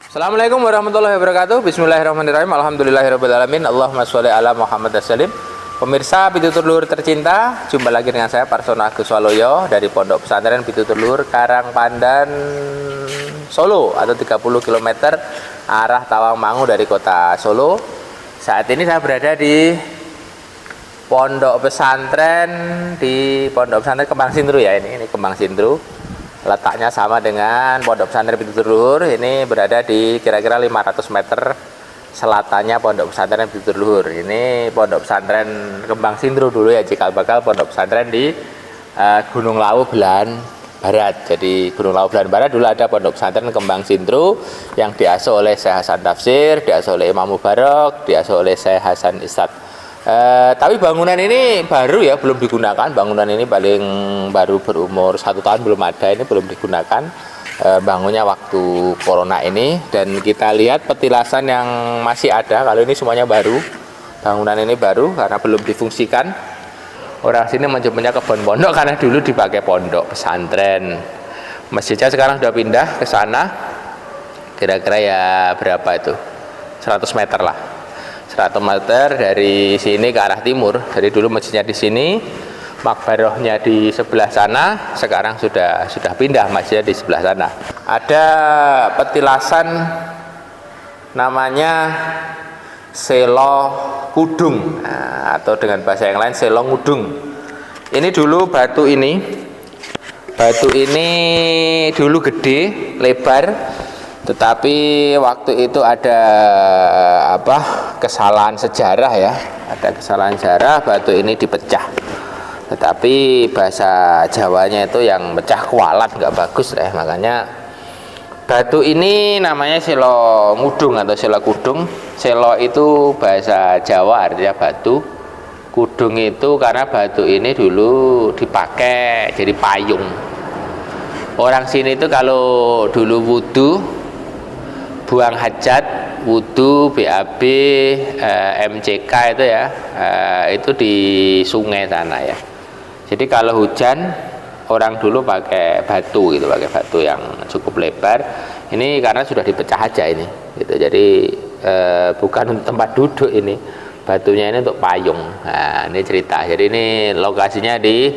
Assalamualaikum warahmatullahi wabarakatuh. Bismillahirrahmanirrahim. Alhamdulillahirrahmanirrahim. Allahumma sholli ala Muhammad as-salim. Pemirsa Pitutur Luhur tercinta, jumpa lagi dengan saya Parsono Agus Waloyo dari Pondok Pesantren Pitutur Luhur Karangpandan, Solo, atau 30 km arah Tawangmangu dari kota Solo. Saat ini saya berada di Pondok Pesantren Kembang Sintru ya, ini Kembang Sintru. Letaknya sama dengan Pondok Pesantren Pitutur Luhur. Ini berada di kira-kira 500 meter selatannya Pondok Pesantren Pitutur Luhur. Ini Pondok Pesantren Kembang Sintru dulu ya, cikal bakal Pondok Pesantren di Gunung Lawu Belan Barat. Jadi Gunung Lawu Belan Barat dulu ada Pondok Pesantren Kembang Sintru yang diasuh oleh Syekh Hasan Tafsir, diasuh oleh Imam Mubarak, diasuh oleh Syekh Hasan Istad. Tapi bangunan ini baru ya, belum digunakan. Bangunan ini paling baru berumur 1 tahun, belum ada, ini belum digunakan. Bangunnya waktu corona ini, dan kita lihat petilasan yang masih ada. Kalau ini semuanya baru, bangunan ini baru karena belum difungsikan. Orang sini menyebutnya kebun pondok karena dulu dipakai pondok pesantren. Masjidnya sekarang sudah pindah ke sana, kira-kira ya berapa itu, 100 meter lah, 100 meter dari sini ke arah timur. Jadi dulu masjidnya di sini, makbarohnya di sebelah sana, sekarang sudah pindah masjidnya di sebelah sana. Ada petilasan namanya Selo Kudung, atau dengan bahasa yang lain Selo Ngudung. Ini dulu batu ini dulu gede, lebar, tetapi waktu itu ada kesalahan sejarah ya, ada kesalahan sejarah, batu ini dipecah. Tetapi bahasa Jawanya itu yang pecah kualat, nggak bagus ya, makanya batu ini namanya Selo Ngudung atau Selo Kudung. Selo itu bahasa Jawa artinya batu, kudung itu karena batu ini dulu dipakai jadi payung. Orang sini itu kalau dulu wudu, buang hajat, wudu, BAB, MCK itu ya, itu di sungai sana ya. Jadi kalau hujan, orang dulu pakai batu gitu, pakai batu yang cukup lebar. Ini karena sudah dipecah aja ini gitu. Jadi bukan untuk tempat duduk, ini batunya ini untuk payung. Nah, ini cerita. Jadi ini lokasinya di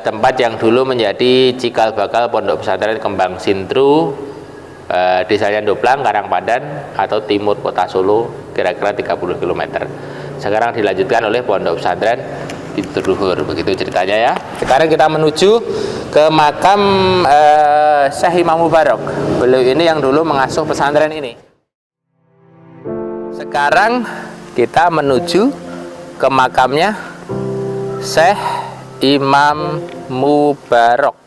tempat yang dulu menjadi cikal bakal Pondok Pesantren Kembang Sintru, desanya Ndoplang, Karangpandan, atau timur kota Solo, kira-kira 30 km. Sekarang dilanjutkan oleh Pondok Pesantren Pitutur Luhur. Begitu ceritanya ya. Sekarang kita menuju ke makam Syekh Imam Mubarak. Beliau ini yang dulu mengasuh pesantren ini. Sekarang kita menuju ke makamnya Syekh Imam Mubarak,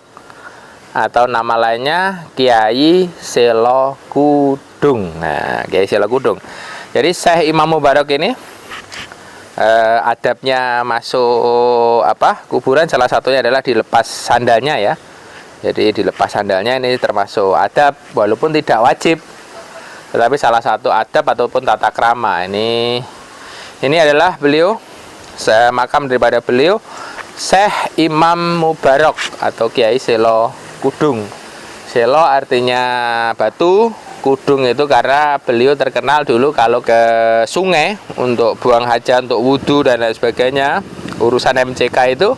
atau nama lainnya Kiai Selo Kudung. Nah, Kiai Selo Kudung. Jadi Syekh Imam Mubarak ini adabnya masuk kuburan, salah satunya adalah dilepas sandalnya ya. Jadi dilepas sandalnya ini termasuk adab, walaupun tidak wajib, tetapi salah satu adab ataupun tata krama. Ini adalah beliau, makam daripada beliau, Syekh Imam Mubarak atau Kiai Selo Kudung. Selo artinya batu, kudung itu karena beliau terkenal dulu kalau ke sungai untuk buang hajat, untuk wudhu dan lain sebagainya, urusan MCK itu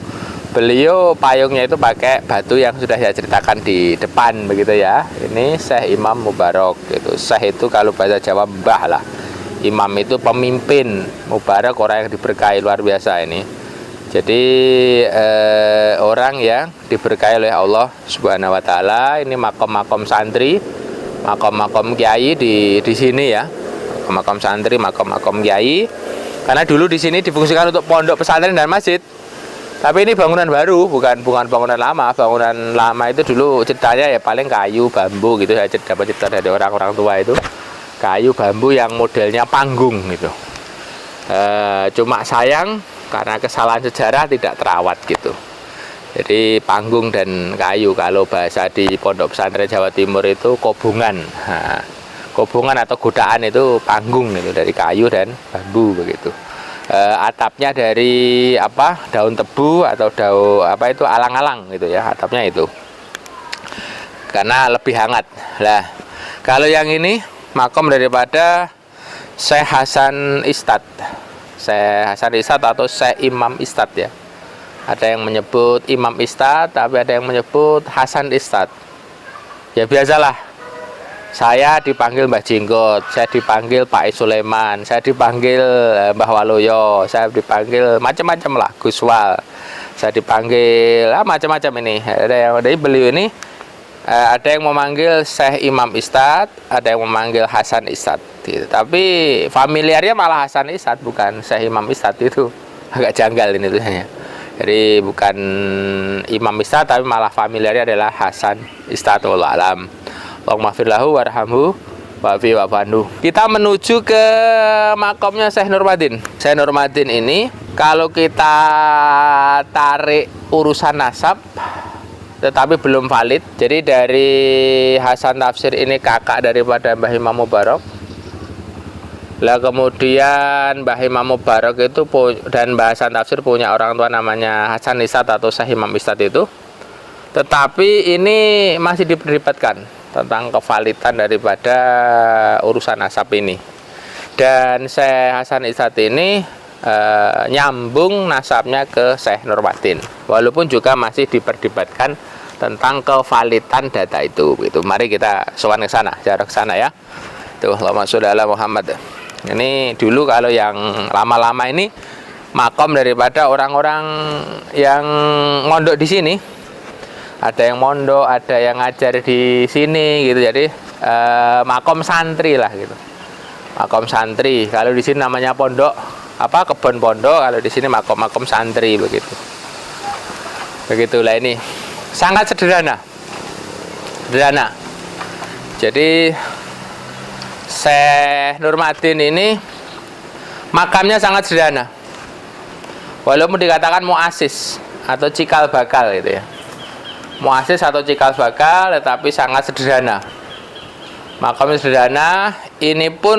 beliau payungnya itu pakai batu yang sudah saya ceritakan di depan begitu ya. Ini Syekh Imam Mubarak gitu. Syekh itu kalau bahasa Jawa mbah lah. Imam itu pemimpin, Mubarak orang yang diberkahi luar biasa ini. Jadi orang yang diberkahi oleh Allah Subhanahu wa taala. Ini makom-makom santri, makom-makom kiai di sini ya. Makom santri, makom-makom kiai. Karena dulu di sini difungsikan untuk pondok pesantren dan masjid. Tapi ini bangunan baru, bukan bangunan lama. Bangunan lama itu dulu ceritanya ya paling kayu, bambu gitu. Saya dapat cerita dari orang-orang tua itu. Kayu, bambu yang modelnya panggung gitu. Cuma sayang karena kesalahan sejarah tidak terawat gitu. Jadi panggung dan kayu, kalau bahasa di Pondok Pesantren Jawa Timur itu kobongan. Nah, kobongan atau godaan itu panggung itu dari kayu dan bambu begitu. Atapnya dari daun tebu atau daun alang-alang gitu ya, atapnya itu karena lebih hangat lah. Kalau yang ini makom daripada Syekh Hasan Istad. Syekh Hasan Istad atau Syekh Imam Istad ya. Ada yang menyebut Imam Istad, tapi ada yang menyebut Hasan Istad. Ya biasalah. Saya dipanggil Mbah Jenggot, saya dipanggil Pak Sulaiman, saya dipanggil Mbah Waluyo, saya dipanggil macam-macam lah, Guswal. Saya dipanggil macam-macam ini. Dari beliau ini ada yang memanggil Syekh Imam Istad, ada yang memanggil Hasan Istad gitu. Tapi familiarnya malah Hasan Istad, bukan Syekh Imam Istad. Itu agak janggal ini tulisannya. Jadi bukan Imam Istad, tapi malah familiarnya adalah Hasan Istad. Wallahu alam. Allahumma firlahu warhamhu wa'fi wa'fanhu. Kita menuju ke makomnya Syekh Nurmadin. Syekh Nurmadin ini kalau kita tarik urusan nasab tetapi belum valid. Jadi dari Hasan Tafsir ini kakak daripada Mbah Imam Mubarak. Lah kemudian Mbah Imam Mubarak itu dan Mbah Hasan Tafsir punya orang tua namanya Hasan Istad atau Syekh Imam Istad itu. Tetapi ini masih diperdebatkan tentang kevalidan daripada urusan nasab ini. Dan Syekh Hasan Istad ini nyambung nasabnya ke Syekh Nurmadin. Walaupun juga masih diperdebatkan tentang kevalidan data itu. Gitu. Mari kita sowan ke sana, jarak ke sana ya. Tuh, Allahumma sholli ala Muhammad. Ini dulu kalau yang lama-lama ini makom daripada orang-orang yang mondok di sini. Ada yang mondok, ada yang ngajar di sini gitu. Jadi makom santri lah gitu. Makom santri. Kalau di sini namanya pondok kebun pondok, kalau di sini makom santri begitu. Begitulah ini. Sangat sederhana. Sederhana. Jadi Syekh Nurmadin ini makamnya sangat sederhana. Walaupun dikatakan muasis atau cikal bakal gitu ya. Muasis atau cikal bakal, tetapi sangat sederhana. Makamnya sederhana. Ini pun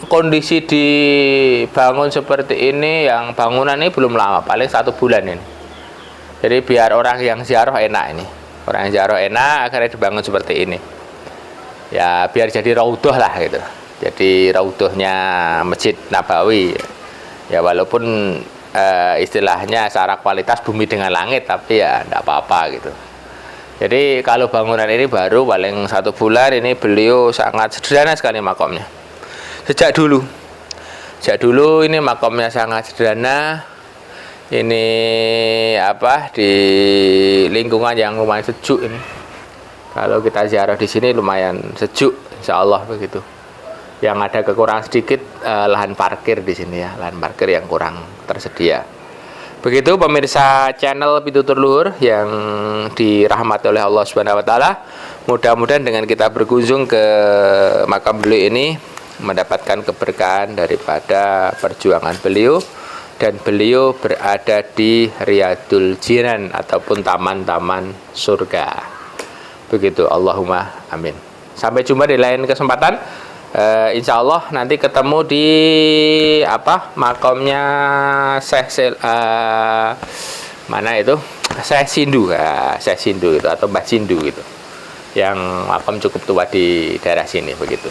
kondisi dibangun seperti ini, yang bangunan ini belum lama, paling 1 bulan ini. Jadi biar orang yang ziarah enak ini. Orang yang ziarah enak, akhirnya dibangun seperti ini. Ya biar jadi raudhah lah gitu. Jadi raudhahnya Masjid Nabawi. Ya walaupun istilahnya secara kualitas bumi dengan langit, tapi ya tidak apa-apa gitu. Jadi kalau bangunan ini baru paling 1 bulan, ini beliau sangat sederhana sekali makomnya. Sejak dulu ini makomnya sangat sederhana. Ini di lingkungan yang lumayan sejuk ini. Kalau kita ziarah di sini lumayan sejuk, insya Allah begitu. Yang ada kekurangan sedikit lahan parkir di sini ya, lahan parkir yang kurang tersedia. Begitu pemirsa channel Pitutur Luhur yang dirahmati oleh Allah Subhanahu wa taala. Mudah-mudahan dengan kita berkunjung ke makam beliau ini mendapatkan keberkahan daripada perjuangan beliau, dan beliau berada di Riyadul Jinan ataupun taman-taman surga. Begitu, Allahumma amin. Sampai jumpa di lain kesempatan. Insya Allah nanti ketemu di makomnya Syekh mana itu, Syekh Sindu, Syekh Sindu itu atau Mbah Sindu gitu, yang makom cukup tua di daerah sini begitu.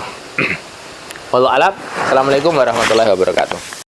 Wallahu a'lam. Assalamualaikum warahmatullahi wabarakatuh.